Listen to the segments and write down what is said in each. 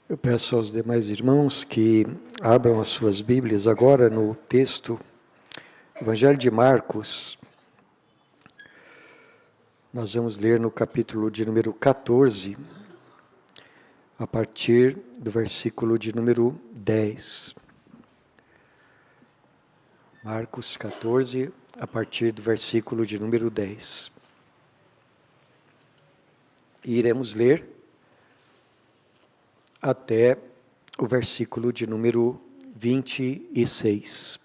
Eu peço aos demais irmãos que abram as suas Bíblias agora no texto Evangelho de Marcos. Nós vamos ler no capítulo de número 14, a partir do versículo de número 10. Marcos 14, a partir do versículo de número 10. E iremos ler até o versículo de número 26.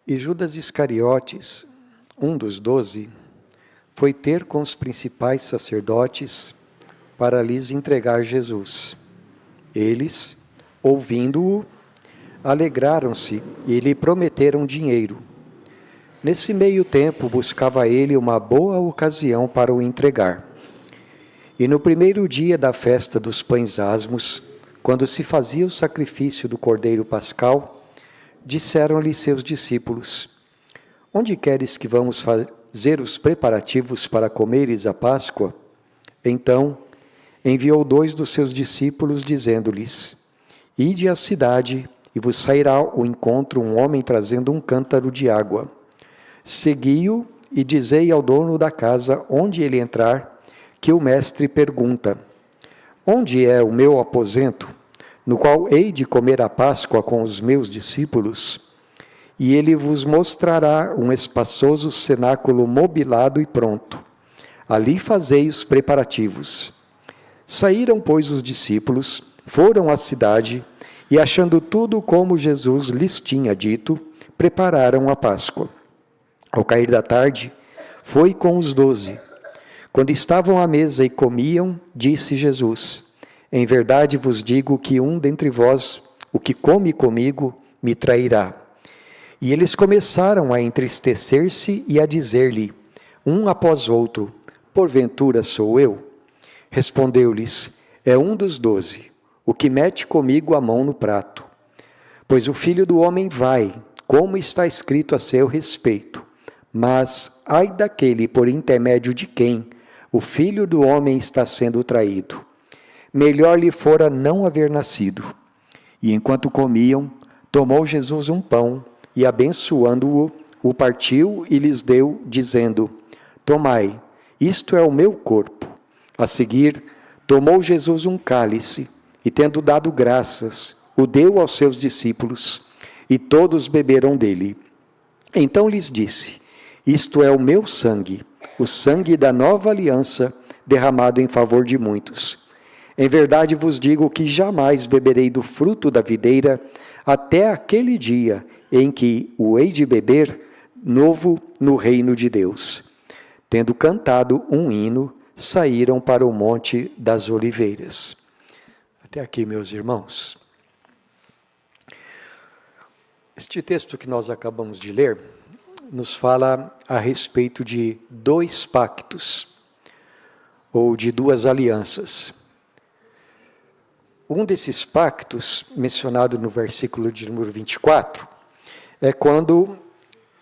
E Judas Iscariotes, um dos 12, foi ter com os principais sacerdotes para lhes entregar Jesus. Eles, ouvindo-o, alegraram-se e lhe prometeram dinheiro. Nesse meio tempo, buscava ele uma boa ocasião para o entregar. E no primeiro dia da festa dos pães asmos, quando se fazia o sacrifício do cordeiro pascal, disseram-lhe seus discípulos: Onde queres que vamos fazer os preparativos para comeres a Páscoa? Então, enviou 2 dos seus discípulos, dizendo-lhes: Ide à cidade, e vos sairá ao encontro um homem trazendo um cântaro de água. Segui-o e dizei ao dono da casa, onde ele entrar, que o mestre pergunta: Onde é o meu aposento, no qual hei de comer a Páscoa com os meus discípulos? E ele vos mostrará um espaçoso cenáculo mobilado e pronto. Ali fazei os preparativos. Saíram, pois, os discípulos, foram à cidade, e achando tudo como Jesus lhes tinha dito, prepararam a Páscoa. Ao cair da tarde, foi com os 12. Quando estavam à mesa e comiam, disse Jesus: Em verdade vos digo que um dentre vós, o que come comigo, me trairá. E eles começaram a entristecer-se e a dizer-lhe, um após outro: Porventura sou eu? Respondeu-lhes: É um dos 12, o que mete comigo a mão no prato. Pois o Filho do Homem vai, como está escrito a seu respeito. Mas ai daquele por intermédio de quem o Filho do Homem está sendo traído. Melhor lhe fora não haver nascido. E enquanto comiam, tomou Jesus um pão e, abençoando-o, o partiu e lhes deu, dizendo: Tomai, isto é o meu corpo. A seguir, tomou Jesus um cálice e, tendo dado graças, o deu aos seus discípulos, e todos beberam dele. Então lhes disse: Isto é o meu sangue, o sangue da nova aliança, derramado em favor de muitos. Em verdade vos digo que jamais beberei do fruto da videira, até aquele dia em que o hei de beber novo no reino de Deus. Tendo cantado um hino, saíram para o Monte das Oliveiras. Até aqui, meus irmãos. Este texto que nós acabamos de ler nos fala a respeito de 2 pactos, ou de 2 alianças. Um desses pactos, mencionado no versículo de número 24, é quando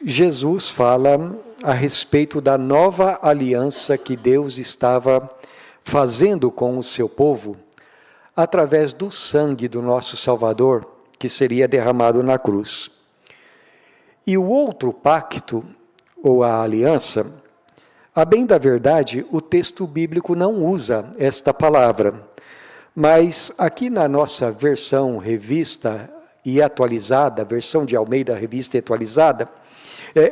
Jesus fala a respeito da nova aliança que Deus estava fazendo com o seu povo, através do sangue do nosso Salvador, que seria derramado na cruz. E o outro pacto, ou a aliança, a bem da verdade, o texto bíblico não usa esta palavra, mas aqui na nossa versão revista e atualizada, versão de Almeida Revista e Atualizada,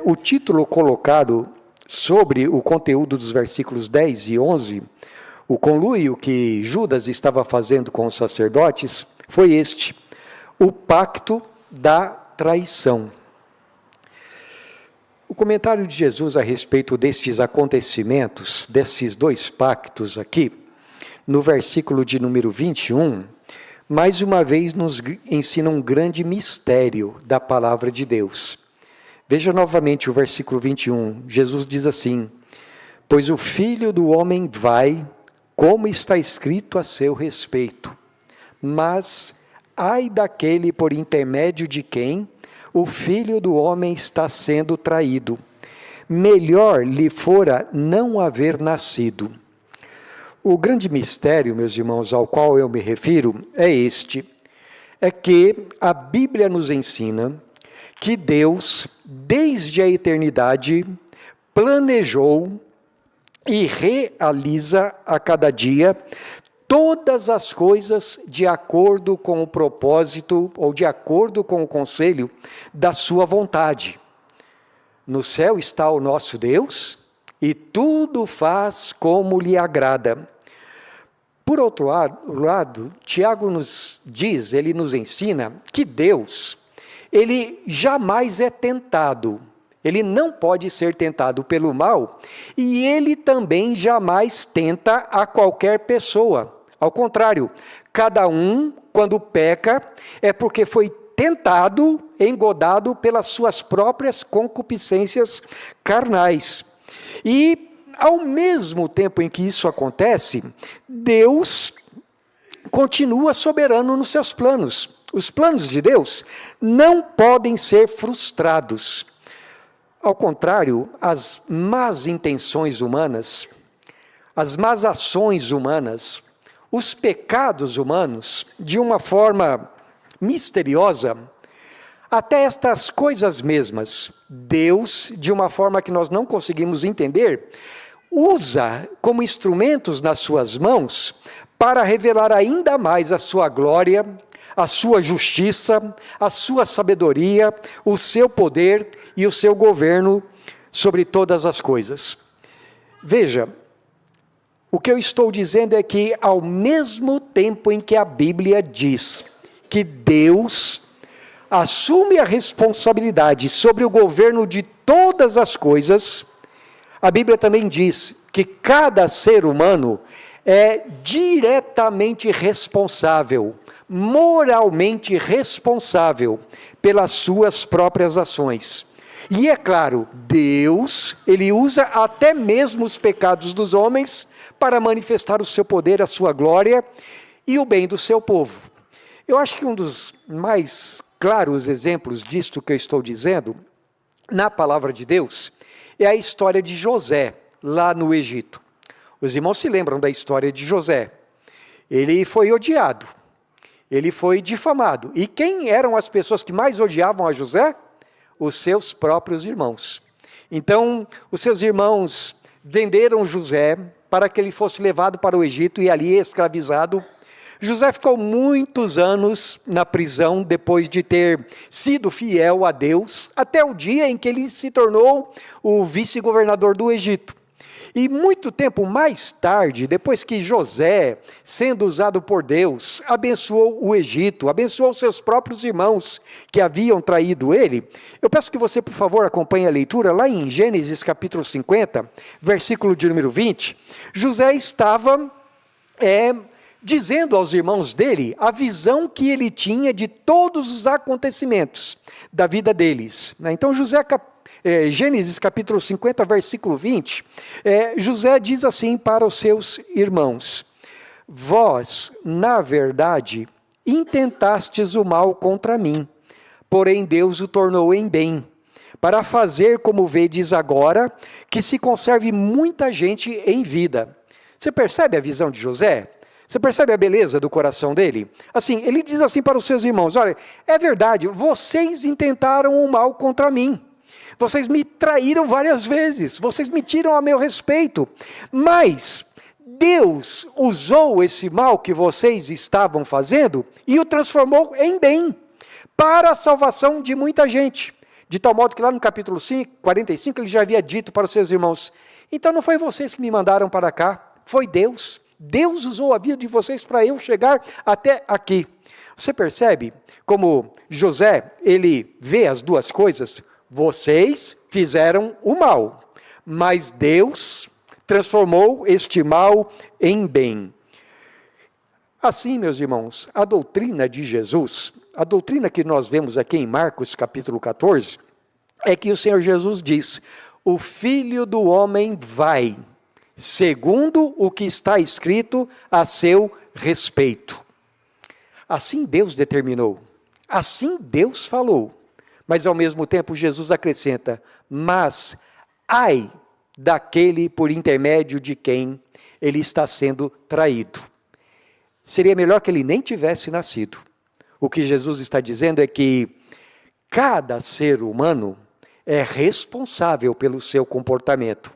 o título colocado sobre o conteúdo dos versículos 10 e 11, o conluio que Judas estava fazendo com os sacerdotes, foi este: o pacto da traição. O comentário de Jesus a respeito destes acontecimentos, desses 2 pactos aqui, no versículo de número 21, mais uma vez nos ensina um grande mistério da palavra de Deus. Veja novamente o versículo 21, Jesus diz assim: Pois o Filho do Homem vai, como está escrito a seu respeito. Mas ai daquele por intermédio de quem o Filho do Homem está sendo traído. Melhor lhe fora não haver nascido. O grande mistério, meus irmãos, ao qual eu me refiro é este: é que a Bíblia nos ensina que Deus, desde a eternidade, planejou e realiza a cada dia todas as coisas de acordo com o propósito ou de acordo com o conselho da sua vontade. No céu está o nosso Deus e tudo faz como lhe agrada. Por outro lado, Tiago nos diz, ele nos ensina que Deus, ele jamais é tentado. Ele não pode ser tentado pelo mal e ele também jamais tenta a qualquer pessoa. Ao contrário, cada um, quando peca, é porque foi tentado, engodado pelas suas próprias concupiscências carnais. E, ao mesmo tempo em que isso acontece, Deus continua soberano nos seus planos. Os planos de Deus não podem ser frustrados. Ao contrário, as más intenções humanas, as más ações humanas, os pecados humanos, de uma forma misteriosa, até estas coisas mesmas, Deus, de uma forma que nós não conseguimos entender, usa como instrumentos nas suas mãos para revelar ainda mais a sua glória, a sua justiça, a sua sabedoria, o seu poder e o seu governo sobre todas as coisas. Veja, o que eu estou dizendo é que, ao mesmo tempo em que a Bíblia diz que Deus assume a responsabilidade sobre o governo de todas as coisas, a Bíblia também diz que cada ser humano é diretamente responsável, moralmente responsável pelas suas próprias ações. E é claro, Deus, ele usa até mesmo os pecados dos homens para manifestar o seu poder, a sua glória e o bem do seu povo. Eu acho que um dos mais claros exemplos disto que eu estou dizendo, na palavra de Deus, é a história de José, lá no Egito. Os irmãos se lembram da história de José. Ele foi odiado. Ele foi difamado. E quem eram as pessoas que mais odiavam a José? Os seus próprios irmãos. Então, os seus irmãos venderam José para que ele fosse levado para o Egito e ali escravizado. José ficou muitos anos na prisão depois de ter sido fiel a Deus, até o dia em que ele se tornou o vice-governador do Egito. E muito tempo mais tarde, depois que José, sendo usado por Deus, abençoou o Egito, abençoou seus próprios irmãos que haviam traído ele, eu peço que você, por favor, acompanhe a leitura lá em Gênesis capítulo 50, versículo de número 20. José estava dizendo aos irmãos dele a visão que ele tinha de todos os acontecimentos da vida deles. Então, Gênesis capítulo 50, versículo 20, José diz assim para os seus irmãos: vós, na verdade, intentastes o mal contra mim, porém Deus o tornou em bem, para fazer como vedes agora, que se conserve muita gente em vida. Você percebe a visão de José? Você percebe a beleza do coração dele? Assim, ele diz assim para os seus irmãos: olha, é verdade, vocês intentaram o mal contra mim. Vocês me traíram várias vezes, vocês mentiram a meu respeito, mas Deus usou esse mal que vocês estavam fazendo e o transformou em bem, para a salvação de muita gente. De tal modo que lá no capítulo 45 ele já havia dito para os seus irmãos: então não foi vocês que me mandaram para cá, foi Deus. Deus usou a vida de vocês para eu chegar até aqui. Você percebe como José, ele vê as duas coisas? Vocês fizeram o mal, mas Deus transformou este mal em bem. Assim, meus irmãos, a doutrina de Jesus, a doutrina que nós vemos aqui em Marcos capítulo 14, é que o Senhor Jesus diz: o Filho do Homem vai, segundo o que está escrito a seu respeito. Assim Deus determinou, assim Deus falou. Mas ao mesmo tempo Jesus acrescenta: mas ai daquele por intermédio de quem ele está sendo traído. Seria melhor que ele nem tivesse nascido. O que Jesus está dizendo é que cada ser humano é responsável pelo seu comportamento.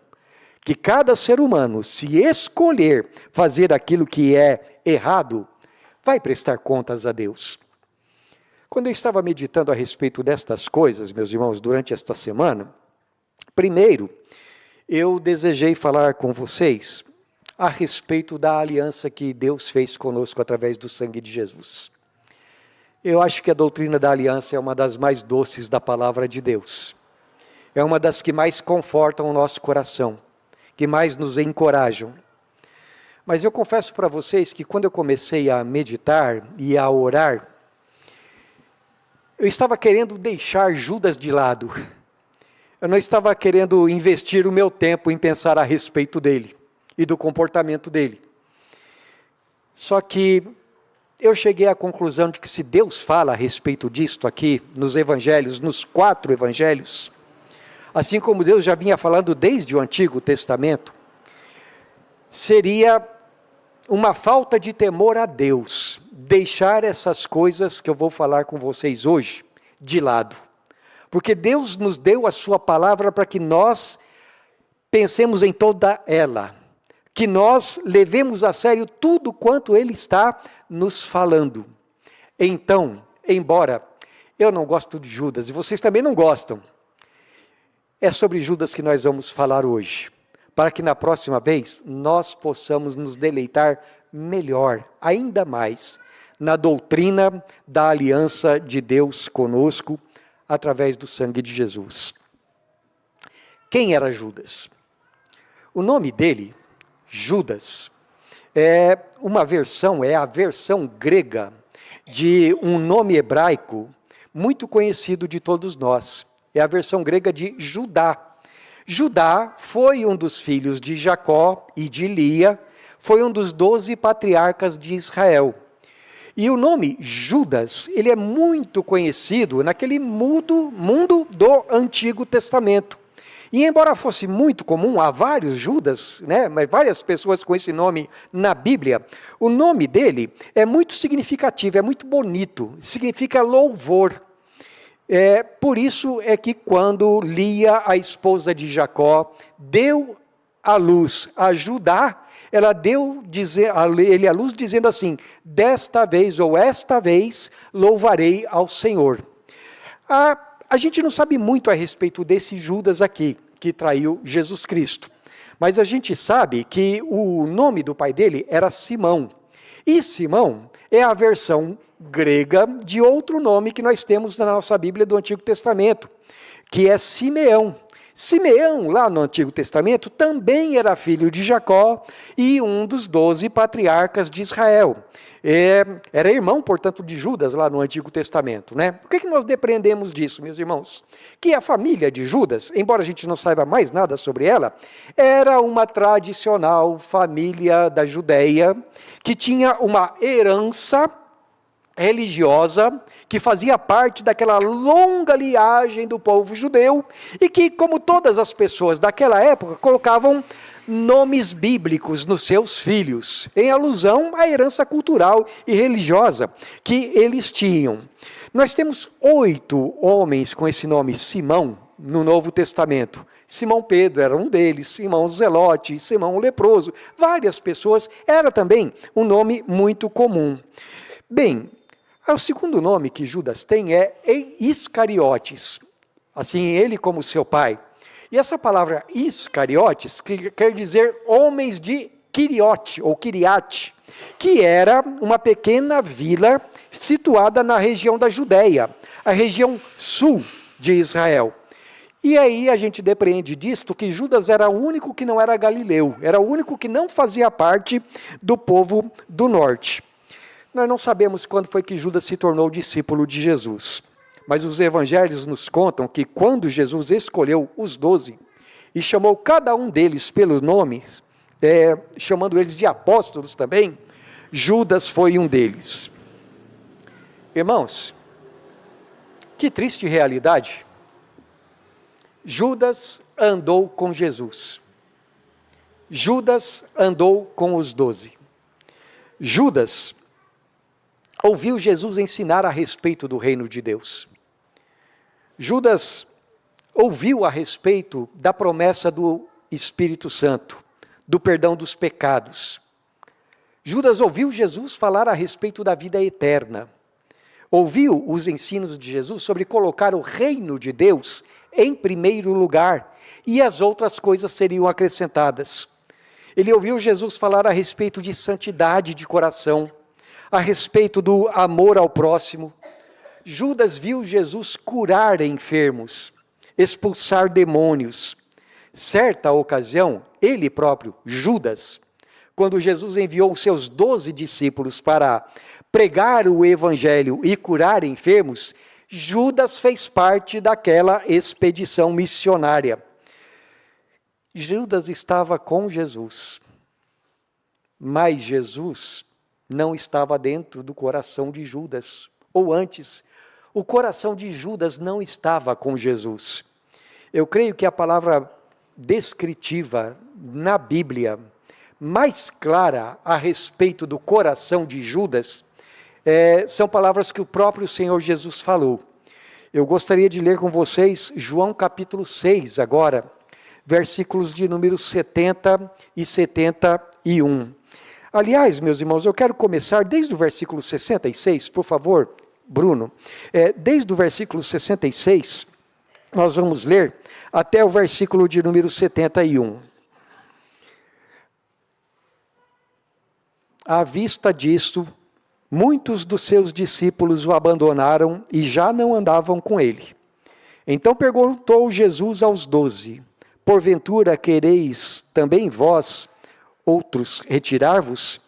Que cada ser humano, se escolher fazer aquilo que é errado, vai prestar contas a Deus. Quando eu estava meditando a respeito destas coisas, meus irmãos, durante esta semana, primeiro, eu desejei falar com vocês a respeito da aliança que Deus fez conosco através do sangue de Jesus. Eu acho que a doutrina da aliança é uma das mais doces da palavra de Deus. É uma das que mais confortam o nosso coração, que mais nos encorajam. Mas eu confesso para vocês que quando eu comecei a meditar e a orar, eu estava querendo deixar Judas de lado. Eu não estava querendo investir o meu tempo em pensar a respeito dele e do comportamento dele. Só que eu cheguei à conclusão de que se Deus fala a respeito disto aqui, nos evangelhos, nos 4 evangelhos, assim como Deus já vinha falando desde o Antigo Testamento, seria uma falta de temor a Deus, deixar essas coisas que eu vou falar com vocês hoje de lado. Porque Deus nos deu a sua palavra para que nós pensemos em toda ela, que nós levemos a sério tudo quanto Ele está nos falando. Então, embora eu não gosto de Judas, e vocês também não gostam, é sobre Judas que nós vamos falar hoje, para que na próxima vez nós possamos nos deleitar melhor, ainda mais, na doutrina da aliança de Deus conosco, através do sangue de Jesus. Quem era Judas? O nome dele, Judas, é a versão grega de um nome hebraico muito conhecido de todos nós. É a versão grega de Judá. Judá foi um dos filhos de Jacó e de Lia, foi um dos 12 patriarcas de Israel. E o nome Judas, ele é muito conhecido naquele mundo do Antigo Testamento. E embora fosse muito comum, há vários Judas, mas várias pessoas com esse nome na Bíblia, o nome dele é muito significativo, é muito bonito, significa louvor. Por isso é que quando Lia, a esposa de Jacó, deu à luz a Judá, ela deu ele à luz dizendo assim: desta vez ou esta vez louvarei ao Senhor. A gente não sabe muito a respeito desse Judas aqui, que traiu Jesus Cristo. Mas a gente sabe que o nome do pai dele era Simão. E Simão é a versão grega de outro nome que nós temos na nossa Bíblia do Antigo Testamento, que é Simeão. Simeão, lá no Antigo Testamento, também era filho de Jacó e um dos 12 patriarcas de Israel. Era irmão, portanto, de Judas lá no Antigo Testamento. O que nós depreendemos disso, meus irmãos? Que a família de Judas, embora a gente não saiba mais nada sobre ela, era uma tradicional família da Judéia que tinha uma herança religiosa, que fazia parte daquela longa linhagem do povo judeu, e que, como todas as pessoas daquela época, colocavam nomes bíblicos nos seus filhos, em alusão à herança cultural e religiosa que eles tinham. Nós temos 8 homens com esse nome Simão no Novo Testamento. Simão Pedro era um deles, Simão Zelote, Simão Leproso, várias pessoas, era também um nome muito comum. Bem, o segundo nome que Judas tem é Iscariotes, assim ele como seu pai. E essa palavra Iscariotes quer dizer homens de Quiriote, ou Quiriate, que era uma pequena vila situada na região da Judéia, a região sul de Israel. E aí a gente depreende disto que Judas era o único que não era galileu, era o único que não fazia parte do povo do norte. Nós não sabemos quando foi que Judas se tornou discípulo de Jesus, mas os evangelhos nos contam que quando Jesus escolheu os 12 e chamou cada um deles pelos nomes, chamando eles de apóstolos também, Judas foi um deles. Irmãos, Que triste realidade. Judas andou com Jesus. Judas andou com os 12. Judas ouviu Jesus ensinar a respeito do reino de Deus. Judas ouviu a respeito da promessa do Espírito Santo, do perdão dos pecados. Judas ouviu Jesus falar a respeito da vida eterna. Ouviu os ensinos de Jesus sobre colocar o reino de Deus em primeiro lugar e as outras coisas seriam acrescentadas. Ele ouviu Jesus falar a respeito de santidade de coração, a respeito do amor ao próximo. Judas viu Jesus curar enfermos, expulsar demônios. Certa ocasião, ele próprio, Judas, quando Jesus enviou seus 12 discípulos para pregar o evangelho e curar enfermos, Judas fez parte daquela expedição missionária. Judas estava com Jesus, mas Jesus não estava dentro do coração de Judas, ou antes, o coração de Judas não estava com Jesus. Eu creio que a palavra descritiva na Bíblia, mais clara a respeito do coração de Judas, são palavras que o próprio Senhor Jesus falou. Eu gostaria de ler com vocês João capítulo 6 agora, versículos de número 70 e 71. Aliás, meus irmãos, eu quero começar desde o versículo 66, por favor, Bruno. Desde o versículo 66, nós vamos ler até o versículo de número 71. À vista disto, muitos dos seus discípulos o abandonaram e já não andavam com ele. Então perguntou Jesus aos 12, porventura quereis também vós, outros, retirar-vos?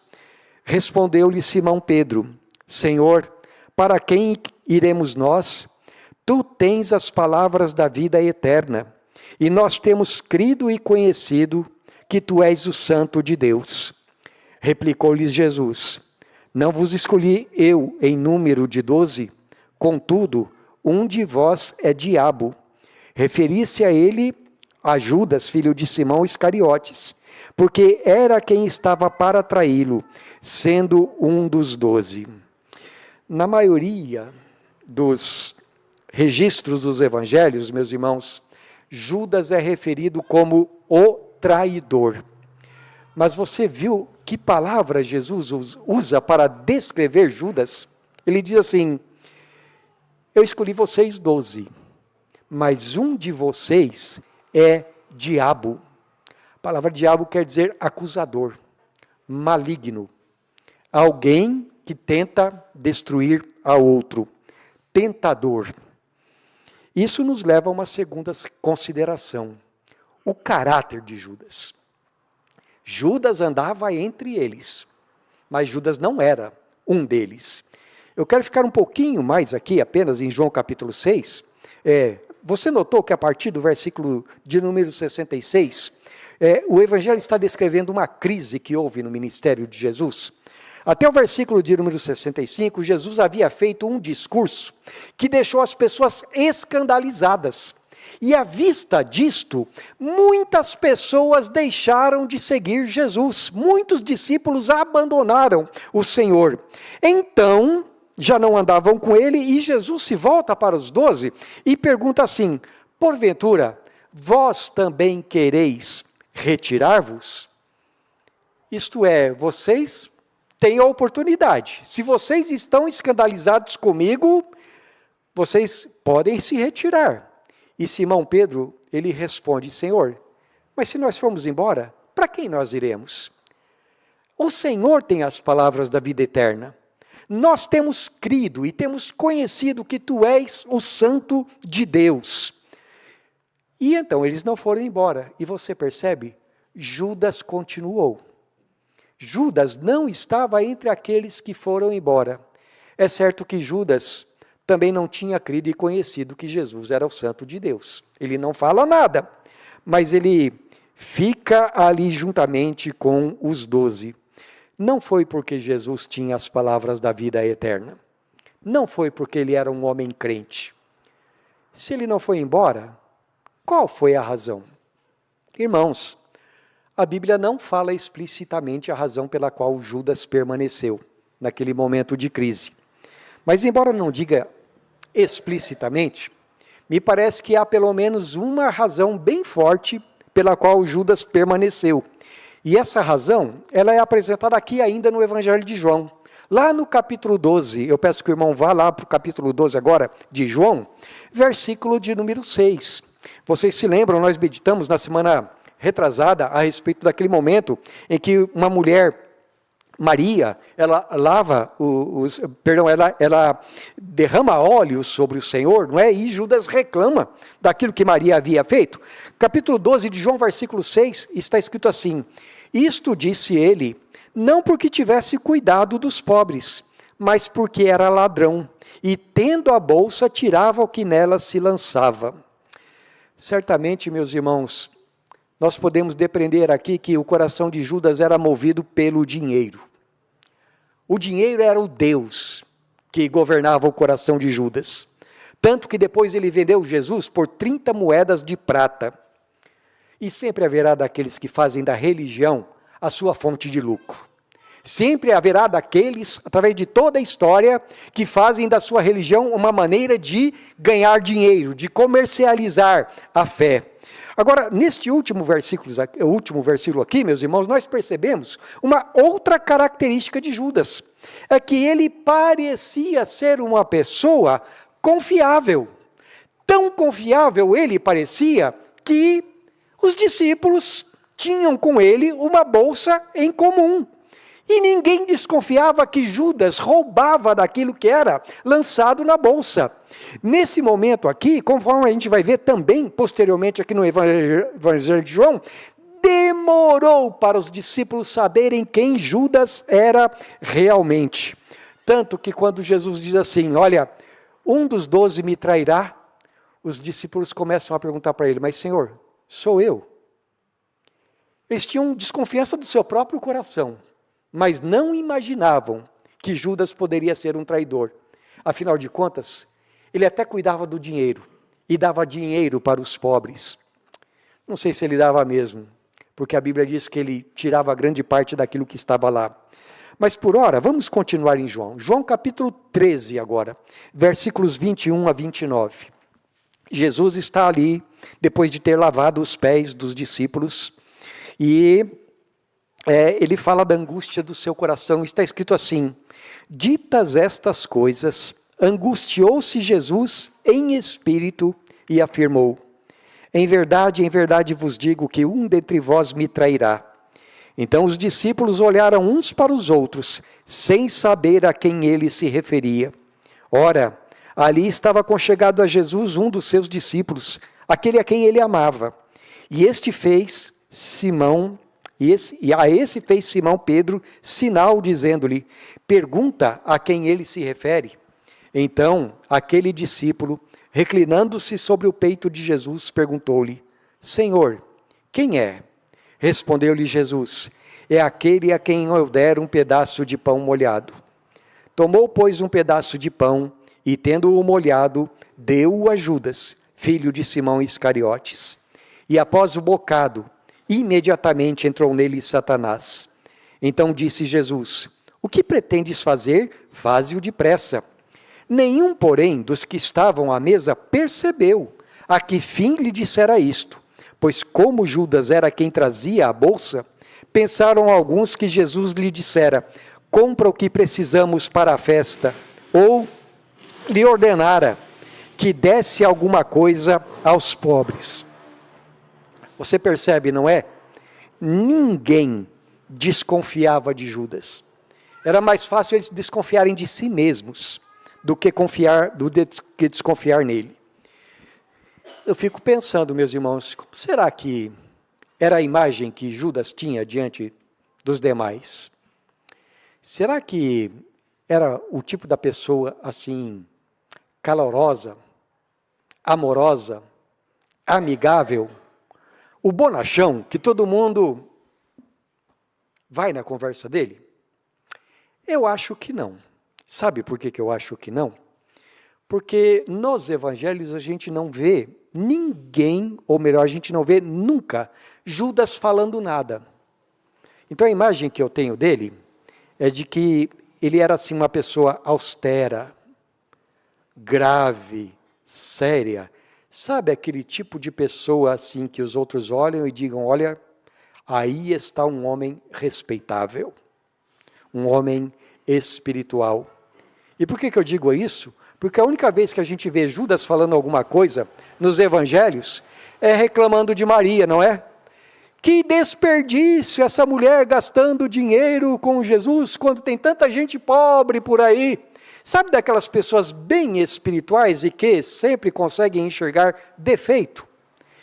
Respondeu-lhe Simão Pedro, Senhor, para quem iremos nós? Tu tens as palavras da vida eterna, e nós temos crido e conhecido que tu és o Santo de Deus. Replicou-lhes Jesus, não vos escolhi eu em número de 12, contudo, um de vós é diabo. Referi-se a ele a Judas, filho de Simão Iscariotes, porque era quem estava para traí-lo, sendo um dos 12. Na maioria dos registros dos evangelhos, meus irmãos, Judas é referido como o traidor. Mas você viu que palavra Jesus usa para descrever Judas? Ele diz assim, eu escolhi vocês 12, mas um de vocês é diabo. A palavra diabo quer dizer acusador, maligno, alguém que tenta destruir a outro, tentador. Isso nos leva a uma segunda consideração, o caráter de Judas. Judas andava entre eles, mas Judas não era um deles. Eu quero ficar um pouquinho mais aqui, apenas em João capítulo 6. Você notou que a partir do versículo de número 66, o Evangelho está descrevendo uma crise que houve no ministério de Jesus? Até o versículo de número 65, Jesus havia feito um discurso que deixou as pessoas escandalizadas. E à vista disto, muitas pessoas deixaram de seguir Jesus. Muitos discípulos abandonaram o Senhor. Então, já não andavam com ele e Jesus se volta para os 12 e pergunta assim, porventura, vós também quereis retirar-vos? Isto é, vocês têm a oportunidade. Se vocês estão escandalizados comigo, vocês podem se retirar. E Simão Pedro, ele responde, Senhor, mas se nós formos embora, para quem nós iremos? O Senhor tem as palavras da vida eterna. Nós temos crido e temos conhecido que tu és o Santo de Deus. E então eles não foram embora. E você percebe? Judas continuou. Judas não estava entre aqueles que foram embora. É certo que Judas também não tinha crido e conhecido que Jesus era o Santo de Deus. Ele não fala nada, mas ele fica ali juntamente com os 12. Não foi porque Jesus tinha as palavras da vida eterna. Não foi porque ele era um homem crente. Se ele não foi embora, qual foi a razão? Irmãos, a Bíblia não fala explicitamente a razão pela qual Judas permaneceu naquele momento de crise. Mas, embora não diga explicitamente, me parece que há pelo menos uma razão bem forte pela qual Judas permaneceu. E essa razão, ela é apresentada aqui ainda no Evangelho de João. Lá no capítulo 12, eu peço que o irmão vá lá para o capítulo 12 agora, de João, versículo de número 6. Vocês se lembram, nós meditamos na semana retrasada a respeito daquele momento em que uma mulher, Maria, ela lava ela derrama óleo sobre o Senhor, não é? E Judas reclama daquilo que Maria havia feito. Capítulo 12 de João, versículo 6, está escrito assim: isto disse ele, não porque tivesse cuidado dos pobres, mas porque era ladrão, e tendo a bolsa, tirava o que nela se lançava. Certamente, meus irmãos, nós podemos depreender aqui que o coração de Judas era movido pelo dinheiro. O dinheiro era o Deus que governava o coração de Judas. Tanto que depois ele vendeu Jesus por 30 moedas de prata. E sempre haverá daqueles que fazem da religião a sua fonte de lucro. Sempre haverá daqueles, através de toda a história, que fazem da sua religião uma maneira de ganhar dinheiro, de comercializar a fé. Agora, neste último versículo aqui, meus irmãos, nós percebemos uma outra característica de Judas. É que ele parecia ser uma pessoa confiável. Tão confiável ele parecia que os discípulos tinham com ele uma bolsa em comum. E ninguém desconfiava que Judas roubava daquilo que era lançado na bolsa. Nesse momento aqui, conforme a gente vai ver também posteriormente aqui no Evangelho de João, demorou para os discípulos saberem quem Judas era realmente. Tanto que quando Jesus diz assim, olha, um dos 12 me trairá, os discípulos começam a perguntar para ele, mas Senhor, sou eu? Eles tinham desconfiança do seu próprio coração, mas não imaginavam que Judas poderia ser um traidor. Afinal de contas, ele até cuidava do dinheiro e dava dinheiro para os pobres. Não sei se ele dava mesmo, porque a Bíblia diz que ele tirava grande parte daquilo que estava lá. Mas por ora, vamos continuar em João. João capítulo 13 agora, versículos 21 a 29. Jesus está ali, depois de ter lavado os pés dos discípulos, e ele fala da angústia do seu coração. Está escrito assim, ditas estas coisas, angustiou-se Jesus em espírito e afirmou, em verdade vos digo que um dentre vós me trairá. Então os discípulos olharam uns para os outros, sem saber a quem ele se referia. Ora, ali estava conchegado a Jesus um dos seus discípulos, aquele a quem ele amava. E este fez Simão, a esse fez Simão Pedro sinal, dizendo-lhe, pergunta a quem ele se refere. Então, aquele discípulo, reclinando-se sobre o peito de Jesus, perguntou-lhe, Senhor, quem é? Respondeu-lhe Jesus, é aquele a quem eu der um pedaço de pão molhado. Tomou, pois, um pedaço de pão, e tendo-o molhado, deu-o a Judas, filho de Simão Iscariotes. E após o bocado, imediatamente entrou nele Satanás. Então disse Jesus, o que pretendes fazer? Faze-o depressa. Nenhum, porém, dos que estavam à mesa percebeu a que fim lhe dissera isto, pois como Judas era quem trazia a bolsa, pensaram alguns que Jesus lhe dissera, compra o que precisamos para a festa, ou lhe ordenara que desse alguma coisa aos pobres. Você percebe, não é? Ninguém desconfiava de Judas. Era mais fácil eles desconfiarem de si mesmos do que desconfiar nele. Eu fico pensando, meus irmãos, como será que era a imagem que Judas tinha diante dos demais? Será que era o tipo da pessoa assim, calorosa, amorosa, amigável, o bonachão, que todo mundo vai na conversa dele? Eu acho que não. Sabe por que eu acho que não? Porque nos evangelhos a gente não vê ninguém, ou melhor, a gente não vê nunca Judas falando nada. Então a imagem que eu tenho dele é de que ele era assim uma pessoa austera, grave, séria. Sabe aquele tipo de pessoa assim que os outros olham e digam, olha, aí está um homem respeitável, um homem espiritual. E por que eu digo isso? Porque a única vez que a gente vê Judas falando alguma coisa nos evangelhos é reclamando de Maria, não é? Que desperdício essa mulher gastando dinheiro com Jesus quando tem tanta gente pobre por aí. Sabe daquelas pessoas bem espirituais e que sempre conseguem enxergar defeito?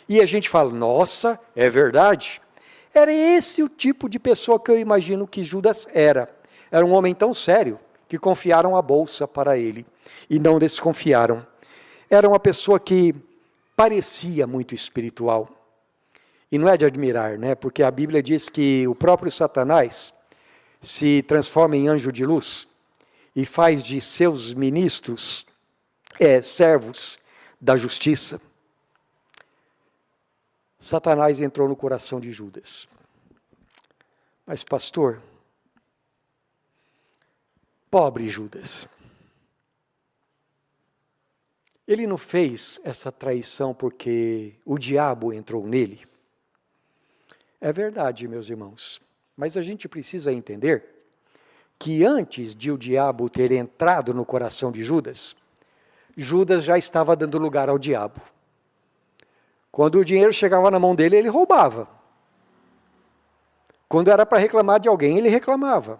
E a gente fala, nossa, é verdade. Era esse o tipo de pessoa que eu imagino que Judas era. Era um homem tão sério que confiaram a bolsa para ele e não desconfiaram. Era uma pessoa que parecia muito espiritual. E não é de admirar, né? Porque a Bíblia diz que o próprio Satanás se transforma em anjo de luz e faz de seus ministros servos da justiça. Satanás entrou no coração de Judas. Mas, pastor, pobre Judas. Ele não fez essa traição porque o diabo entrou nele? É verdade, meus irmãos, mas a gente precisa entender que antes de o diabo ter entrado no coração de Judas, Judas já estava dando lugar ao diabo. Quando o dinheiro chegava na mão dele, ele roubava. Quando era para reclamar de alguém, ele reclamava.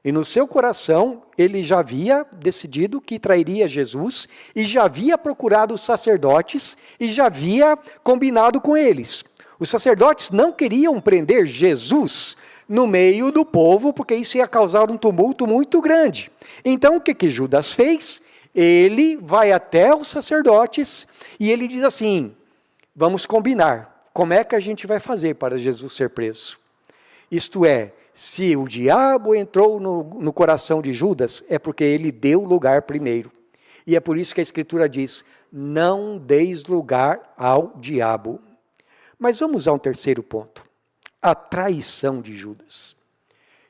E no seu coração, ele já havia decidido que trairia Jesus, e já havia procurado os sacerdotes, e já havia combinado com eles. Os sacerdotes não queriam prender Jesus no meio do povo, porque isso ia causar um tumulto muito grande. Então, o que Judas fez? Ele vai até os sacerdotes e ele diz assim, vamos combinar, como é que a gente vai fazer para Jesus ser preso? Isto é, se o diabo entrou no coração de Judas, é porque ele deu lugar primeiro. E é por isso que a Escritura diz, não deis lugar ao diabo. Mas vamos a um terceiro ponto, a traição de Judas.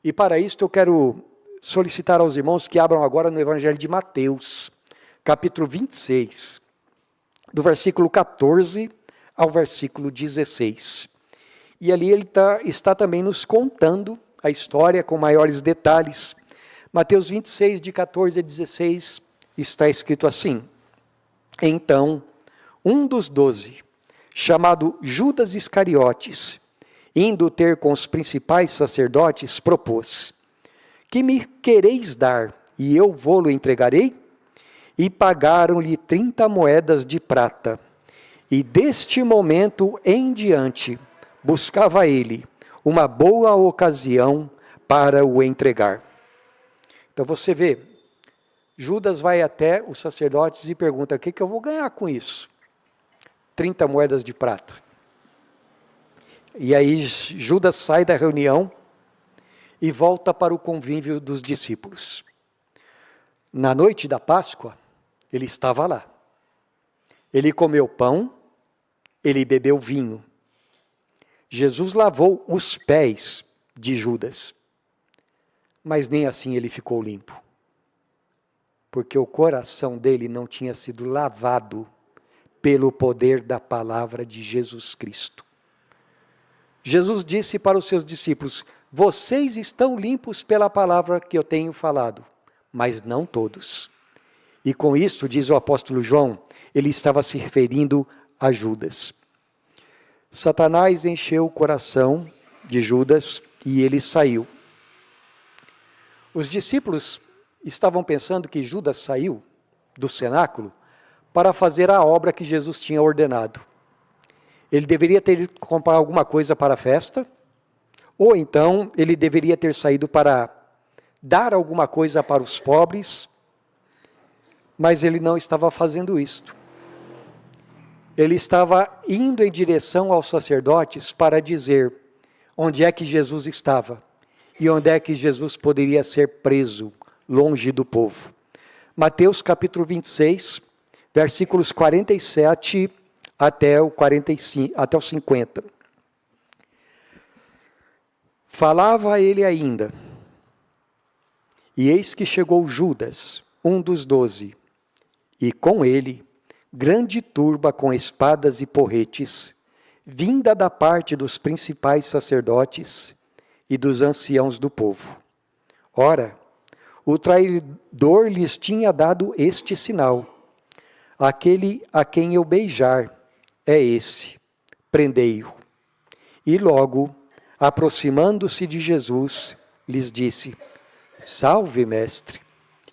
E para isso eu quero solicitar aos irmãos que abram agora no Evangelho de Mateus, capítulo 26, do versículo 14 ao versículo 16. E ali ele está também nos contando a história com maiores detalhes. Mateus 26, de 14 a 16, está escrito assim, então, um dos 12, chamado Judas Iscariotes, indo ter com os principais sacerdotes, propôs, que me quereis dar, e eu vô-lo entregarei? E pagaram-lhe 30 moedas de prata. E deste momento em diante, buscava ele uma boa ocasião para o entregar. Então você vê, Judas vai até os sacerdotes e pergunta, o que eu vou ganhar com isso? 30 moedas de prata. E aí Judas sai da reunião e volta para o convívio dos discípulos. Na noite da Páscoa, ele estava lá. Ele comeu pão, ele bebeu vinho. Jesus lavou os pés de Judas. Mas nem assim ele ficou limpo. Porque o coração dele não tinha sido lavado pelo poder da palavra de Jesus Cristo. Jesus disse para os seus discípulos, vocês estão limpos pela palavra que eu tenho falado, mas não todos. E com isso, diz o apóstolo João, ele estava se referindo a Judas. Satanás encheu o coração de Judas e ele saiu. Os discípulos estavam pensando que Judas saiu do cenáculo para fazer a obra que Jesus tinha ordenado. Ele deveria ter ido comprar alguma coisa para a festa, ou então ele deveria ter saído para dar alguma coisa para os pobres, mas ele não estava fazendo isto. Ele estava indo em direção aos sacerdotes para dizer onde é que Jesus estava e onde é que Jesus poderia ser preso, longe do povo. Mateus capítulo 26, versículos 47 até o 45, até o 50. Falava ele ainda, e eis que chegou Judas, um dos 12, e com ele grande turba com espadas e porretes, vinda da parte dos principais sacerdotes e dos anciãos do povo. Ora, o traidor lhes tinha dado este sinal: aquele a quem eu beijar é esse, prendei-o. E logo, aproximando-se de Jesus, lhes disse: Salve, mestre!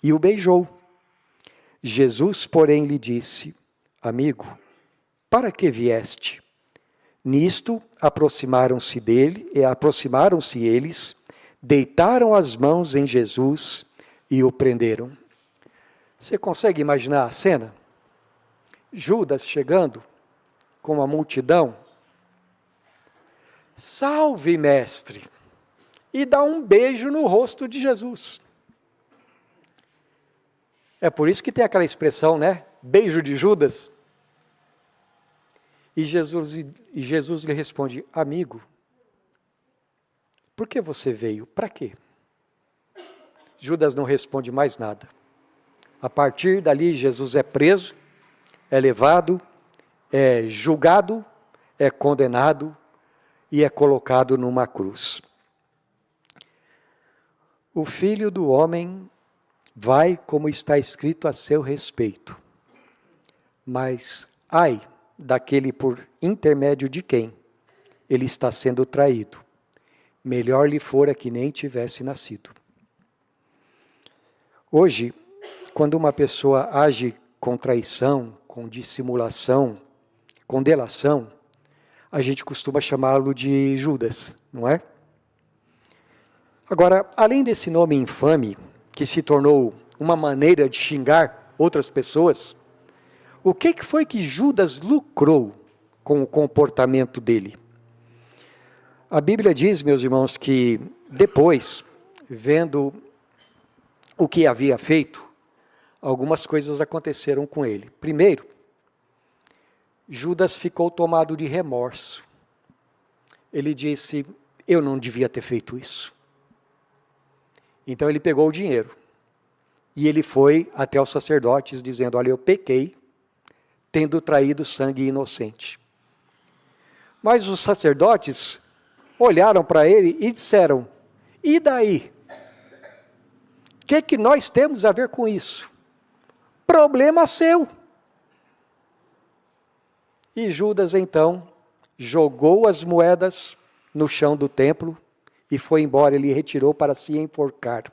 E o beijou. Jesus, porém, lhe disse: Amigo, para que vieste? Nisto, aproximaram-se eles, deitaram as mãos em Jesus e o prenderam. Você consegue imaginar a cena? Judas chegando com uma multidão. Salve, mestre! E dá um beijo no rosto de Jesus. É por isso que tem aquela expressão, né? Beijo de Judas. E Jesus lhe responde: Amigo, por que você veio? Para quê? Judas não responde mais nada. A partir dali, Jesus é preso, é levado, é julgado, é condenado e é colocado numa cruz. O Filho do Homem vai como está escrito a seu respeito. Mas, ai daquele por intermédio de quem ele está sendo traído. Melhor lhe fora que nem tivesse nascido. Hoje, quando uma pessoa age com traição, com dissimulação, com delação, a gente costuma chamá-lo de Judas, não é? Agora, além desse nome infame, que se tornou uma maneira de xingar outras pessoas, o que foi que Judas lucrou com o comportamento dele? A Bíblia diz, meus irmãos, que depois, vendo o que havia feito, algumas coisas aconteceram com ele. Primeiro, Judas ficou tomado de remorso. Ele disse: eu não devia ter feito isso. Então ele pegou o dinheiro e ele foi até os sacerdotes dizendo: olha, eu pequei, tendo traído sangue inocente. Mas os sacerdotes olharam para ele e disseram: e daí? O que nós temos a ver com isso? Problema seu. E Judas então jogou as moedas no chão do templo e foi embora. Ele retirou para se enforcar.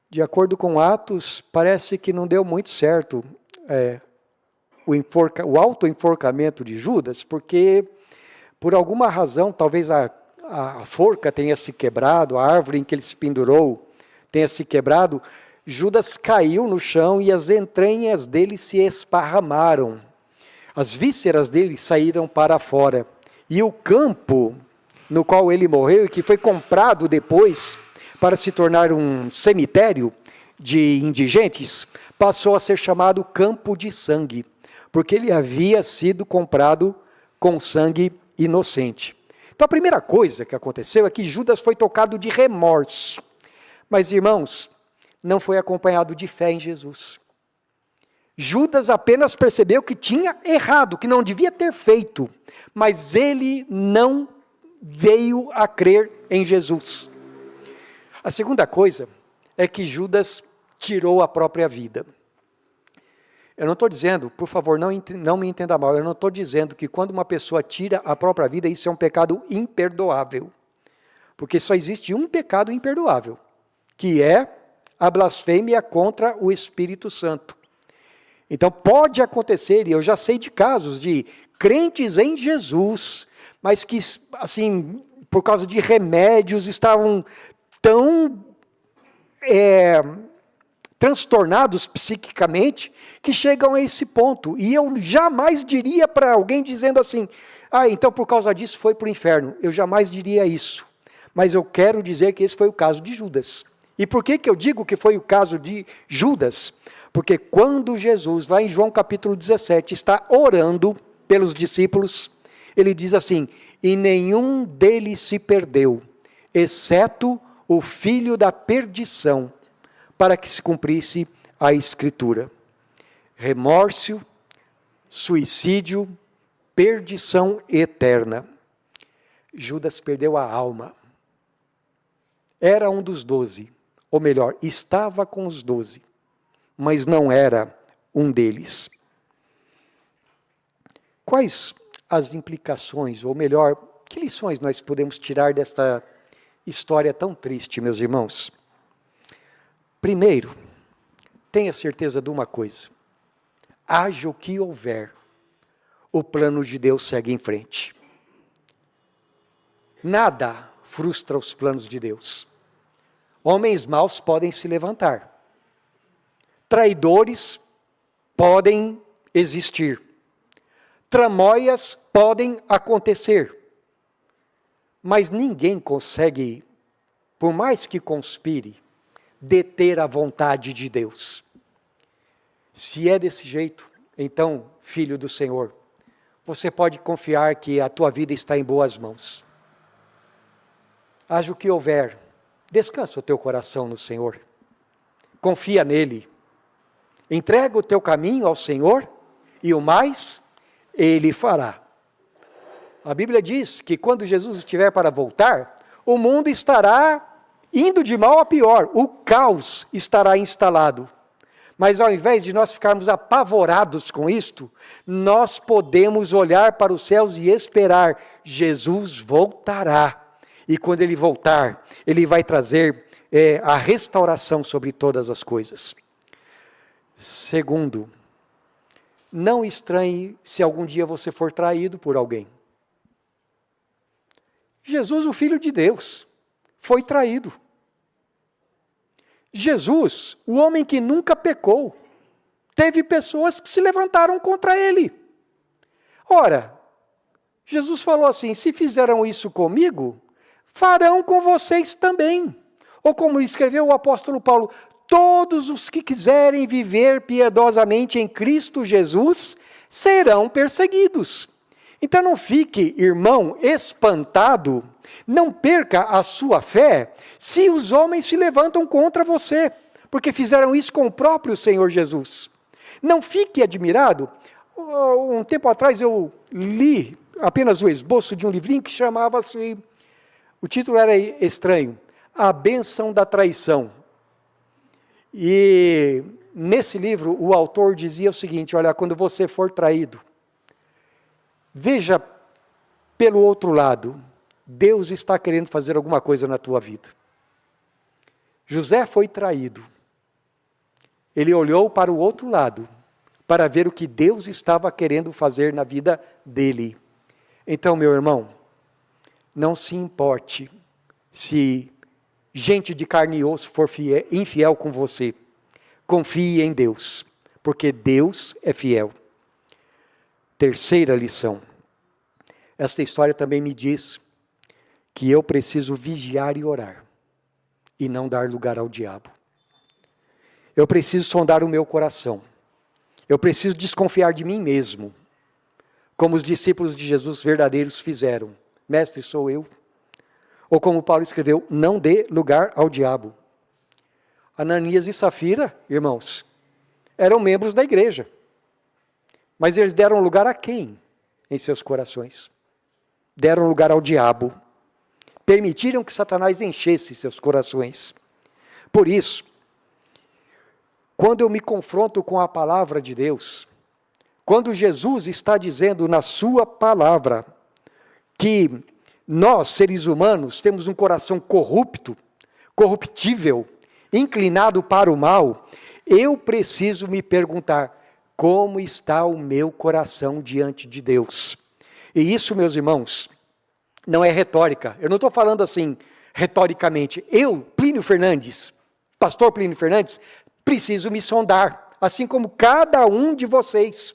De acordo com Atos, parece que não deu muito certo o auto-enforcamento de Judas, porque por alguma razão, talvez a forca tenha se quebrado, a árvore em que ele se pendurou tenha se quebrado, Judas caiu no chão e as entranhas dele se esparramaram. As vísceras dele saíram para fora. E o campo no qual ele morreu, e que foi comprado depois para se tornar um cemitério de indigentes, passou a ser chamado Campo de Sangue, porque ele havia sido comprado com sangue inocente. Então a primeira coisa que aconteceu é que Judas foi tocado de remorso. Mas, irmãos, não foi acompanhado de fé em Jesus. Judas apenas percebeu que tinha errado, que não devia ter feito, mas ele não veio a crer em Jesus. A segunda coisa é que Judas tirou a própria vida. Eu não estou dizendo, por favor, não me entenda mal, eu não estou dizendo que quando uma pessoa tira a própria vida, isso é um pecado imperdoável. Porque só existe um pecado imperdoável, que é a blasfêmia contra o Espírito Santo. Então pode acontecer, e eu já sei de casos de crentes em Jesus, mas que, assim, por causa de remédios, estavam tão transtornados psiquicamente, que chegam a esse ponto. E eu jamais diria para alguém dizendo assim: então por causa disso foi para o inferno. Eu jamais diria isso. Mas eu quero dizer que esse foi o caso de Judas. E por que eu digo que foi o caso de Judas? Porque quando Jesus, lá em João capítulo 17, está orando pelos discípulos, ele diz assim: e nenhum deles se perdeu, exceto o filho da perdição, para que se cumprisse a Escritura. Remorso, suicídio, perdição eterna. Judas perdeu a alma. Era um dos 12, ou melhor, estava com os 12, mas não era um deles. Quais as implicações, ou melhor, que lições nós podemos tirar desta história tão triste, meus irmãos? Primeiro, tenha certeza de uma coisa: haja o que houver, o plano de Deus segue em frente. Nada frustra os planos de Deus. Homens maus podem se levantar. Traidores podem existir. Tramóias podem acontecer. Mas ninguém consegue, por mais que conspire, deter a vontade de Deus. Se é desse jeito, então, filho do Senhor, você pode confiar que a tua vida está em boas mãos. Haja o que houver, descansa o teu coração no Senhor. Confia nele. Entrega o teu caminho ao Senhor e o mais Ele fará. A Bíblia diz que quando Jesus estiver para voltar, o mundo estará indo de mal a pior, o caos estará instalado. Mas ao invés de nós ficarmos apavorados com isto, nós podemos olhar para os céus e esperar: Jesus voltará. E quando Ele voltar, Ele vai trazer a restauração sobre todas as coisas. Segundo, não estranhe se algum dia você for traído por alguém. Jesus, o Filho de Deus, foi traído. Jesus, o homem que nunca pecou, teve pessoas que se levantaram contra ele. Ora, Jesus falou assim: se fizeram isso comigo, farão com vocês também. Ou como escreveu o apóstolo Paulo: todos os que quiserem viver piedosamente em Cristo Jesus serão perseguidos. Então não fique, irmão, espantado, não perca a sua fé, se os homens se levantam contra você, porque fizeram isso com o próprio Senhor Jesus. Não fique admirado. Um tempo atrás eu li apenas o esboço de um livrinho que chamava-se, o título era estranho, A Bênção da Traição. E nesse livro o autor dizia o seguinte: olha, quando você for traído, veja pelo outro lado, Deus está querendo fazer alguma coisa na tua vida. José foi traído. Ele olhou para o outro lado, para ver o que Deus estava querendo fazer na vida dele. Então, meu irmão, não se importe se gente de carne e osso for infiel com você. Confie em Deus, porque Deus é fiel. Terceira lição. Esta história também me diz que eu preciso vigiar e orar, e não dar lugar ao diabo. Eu preciso sondar o meu coração. Eu preciso desconfiar de mim mesmo, como os discípulos de Jesus verdadeiros fizeram. Mestre, sou eu. Ou como Paulo escreveu: não dê lugar ao diabo. Ananias e Safira, irmãos, eram membros da igreja. Mas eles deram lugar a quem em seus corações? Deram lugar ao diabo. Permitiram que Satanás enchesse seus corações. Por isso, quando eu me confronto com a palavra de Deus, quando Jesus está dizendo na sua palavra que nós, seres humanos, temos um coração corrupto, corruptível, inclinado para o mal, eu preciso me perguntar: como está o meu coração diante de Deus? E isso, meus irmãos, não é retórica. Eu não estou falando assim, retoricamente. Eu, Plínio Fernandes, pastor Plínio Fernandes, preciso me sondar, assim como cada um de vocês.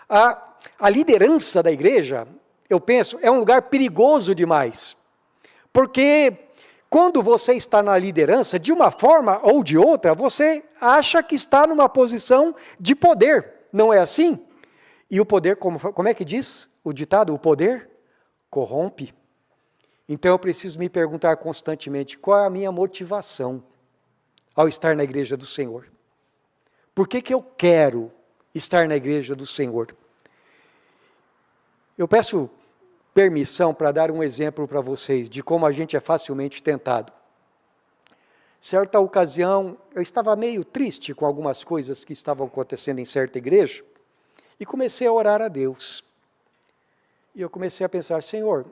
A liderança da igreja, eu penso, é um lugar perigoso demais. Porque Quando você está na liderança, de uma forma ou de outra, você acha que está numa posição de poder. Não é assim? E o poder, como é que diz o ditado? O poder corrompe. Então eu preciso me perguntar constantemente, qual é a minha motivação ao estar na igreja do Senhor? Por que eu quero estar na igreja do Senhor? Eu peço permissão para dar um exemplo para vocês de como a gente é facilmente tentado. Certa ocasião, eu estava meio triste com algumas coisas que estavam acontecendo em certa igreja e comecei a orar a Deus. E eu comecei a pensar, Senhor,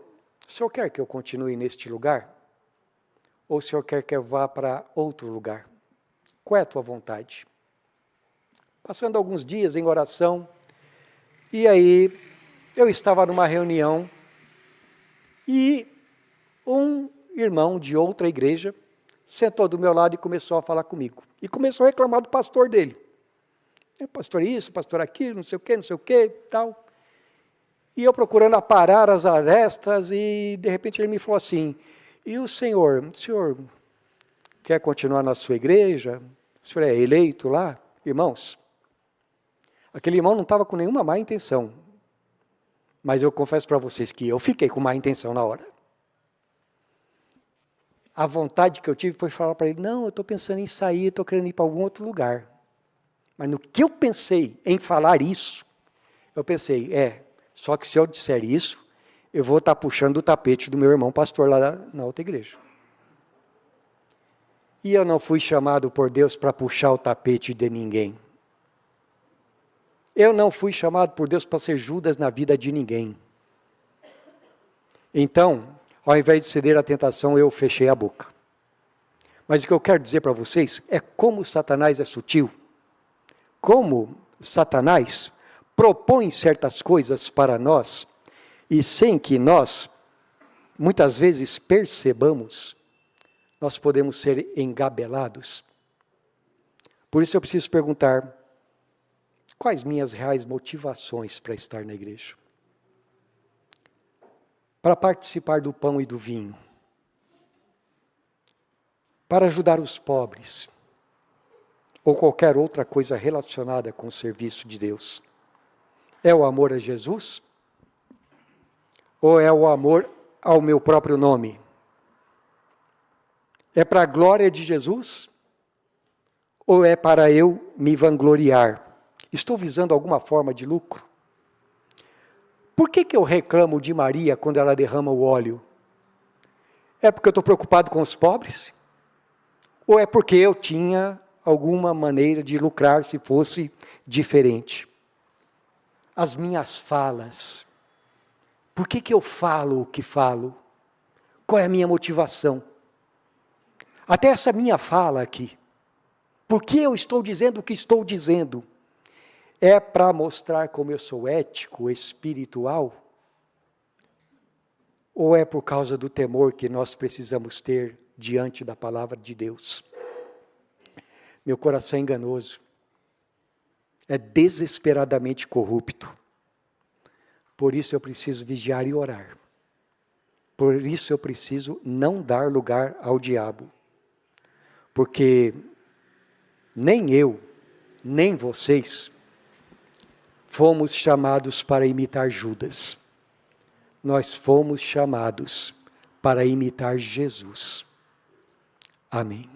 o Senhor quer que eu continue neste lugar? Ou o Senhor quer que eu vá para outro lugar? Qual é a tua vontade? Passando alguns dias em oração, e aí eu estava numa reunião e um irmão de outra igreja sentou do meu lado e começou a falar comigo. E começou a reclamar do pastor dele. Pastor isso, pastor aquilo, não sei o que, tal. E eu procurando aparar as arestas e de repente ele me falou assim, e o senhor quer continuar na sua igreja? O senhor é eleito lá? Irmãos, aquele irmão não estava com nenhuma má intenção. Mas eu confesso para vocês que eu fiquei com má intenção na hora. A vontade que eu tive foi falar para ele, não, eu estou pensando em sair, estou querendo ir para algum outro lugar. Mas no que eu pensei em falar isso, eu pensei, só que se eu disser isso, eu vou estar puxando o tapete do meu irmão pastor lá na outra igreja. E eu não fui chamado por Deus para puxar o tapete de ninguém. Eu não fui chamado por Deus para ser Judas na vida de ninguém. Então, ao invés de ceder à tentação, eu fechei a boca. Mas o que eu quero dizer para vocês é como Satanás é sutil. Como Satanás propõe certas coisas para nós e sem que nós, muitas vezes, percebamos, nós podemos ser engabelados. Por isso eu preciso perguntar, quais minhas reais motivações para estar na igreja? Para participar do pão e do vinho. Para ajudar os pobres. Ou qualquer outra coisa relacionada com o serviço de Deus. É o amor a Jesus? Ou é o amor ao meu próprio nome? É para a glória de Jesus? Ou é para eu me vangloriar? Estou visando alguma forma de lucro? Por que eu reclamo de Maria quando ela derrama o óleo? É porque eu estou preocupado com os pobres? Ou é porque eu tinha alguma maneira de lucrar se fosse diferente? As minhas falas. Por que eu falo o que falo? Qual é a minha motivação? Até essa minha fala aqui. Por que eu estou dizendo o que estou dizendo? É para mostrar como eu sou ético, espiritual? Ou é por causa do temor que nós precisamos ter diante da palavra de Deus? Meu coração é enganoso. É desesperadamente corrupto. Por isso eu preciso vigiar e orar. Por isso eu preciso não dar lugar ao diabo. Porque nem eu, nem vocês fomos chamados para imitar Judas. Nós fomos chamados para imitar Jesus. Amém.